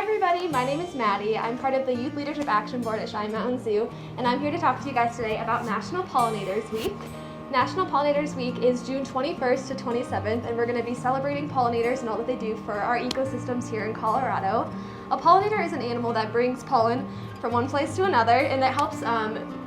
everybody, my name is Maddie. I'm part of the Youth Leadership Action Board at Cheyenne Mountain Zoo, and I'm here to talk to you guys today about National Pollinators Week. National Pollinators Week is June 21st to 27th, and we're going to be celebrating pollinators and all that they do for our ecosystems here in Colorado. A pollinator is an animal that brings pollen from one place to another, and that helps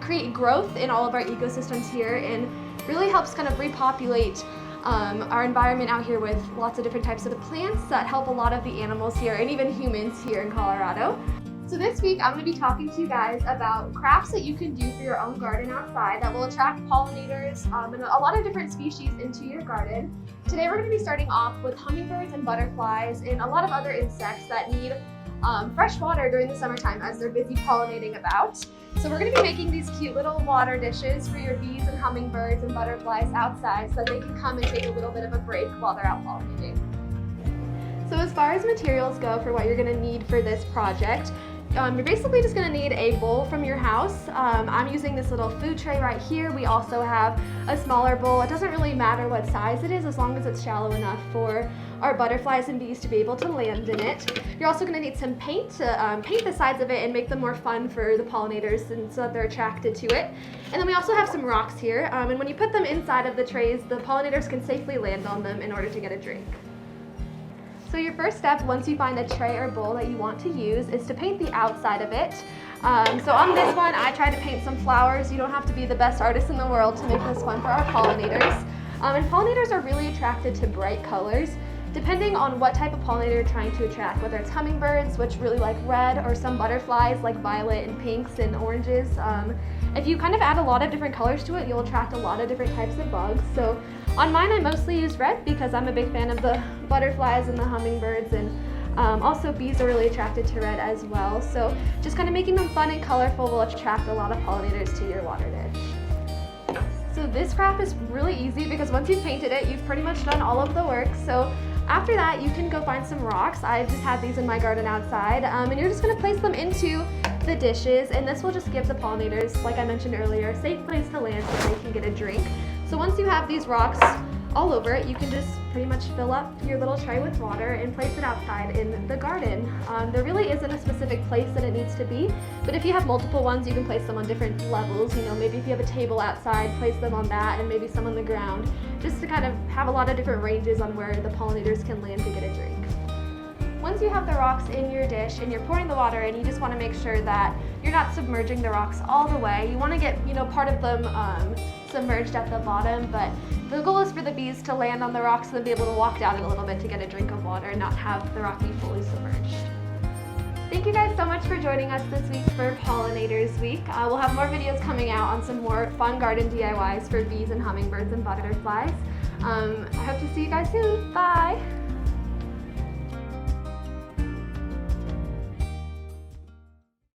create growth in all of our ecosystems here and really helps kind of repopulate our environment out here with lots of different types of plants that help a lot of the animals here and even humans here in Colorado. So this week I'm going to be talking to you guys about crafts that you can do for your own garden outside that will attract pollinators and a lot of different species into your garden. Today we're going to be starting off with hummingbirds and butterflies and a lot of other insects that need fresh water during the summertime as they're busy pollinating about. So we're going to be making these cute little water dishes for your bees and hummingbirds and butterflies outside so that they can come and take a little bit of a break while they're out pollinating. So as far as materials go for what you're going to need for this project, you're basically just going to need a bowl from your house. I'm using this little food tray right here. We also have a smaller bowl. It doesn't really matter what size it is as long as it's shallow enough for our butterflies and bees to be able to land in it. You're also going to need some paint to paint the sides of it and make them more fun for the pollinators and so that they're attracted to it. And then we also have some rocks here, and when you put them inside of the trays, the pollinators can safely land on them in order to get a drink. So your first step, once you find a tray or bowl that you want to use, is to paint the outside of it. So on this one, I tried to paint some flowers. You don't have to be the best artist in the world to make this fun for our pollinators. And pollinators are really attracted to bright colors. Depending on what type of pollinator you're trying to attract, whether it's hummingbirds, which really like red, or some butterflies like violet and pinks and oranges. If you kind of add a lot of different colors to it, you'll attract a lot of different types of bugs. So on mine, I mostly use red because I'm a big fan of the butterflies and the hummingbirds, and also bees are really attracted to red as well. So just kind of making them fun and colorful will attract a lot of pollinators to your water dish. So this craft is really easy because once you've painted it, you've pretty much done all of the work. So after that, you can go find some rocks. I just had these in my garden outside, and you're just going to place them into the dishes, and this will just give the pollinators, like I mentioned earlier, a safe place to land so they can get a drink. So once you have these rocks all over it, you can just pretty much fill up your little tray with water and place it outside in the garden. There really isn't a specific place that it needs to be, but if you have multiple ones, you can place them on different levels. You know, maybe if you have a table outside, place them on that, and maybe some on the ground, just to kind of have a lot of different ranges on where the pollinators can land to get a drink. Once you have the rocks in your dish and you're pouring the water in, you just want to make sure that you're not submerging the rocks all the way. You want to get, part of them submerged at the bottom, but the goal is for the bees to land on the rocks and then be able to walk down it a little bit to get a drink of water and not have the rock be fully submerged. Thank you guys so much for joining us this week for Pollinators Week. We'll have more videos coming out on some more fun garden DIYs for bees and hummingbirds and butterflies. I hope to see you guys soon. Bye!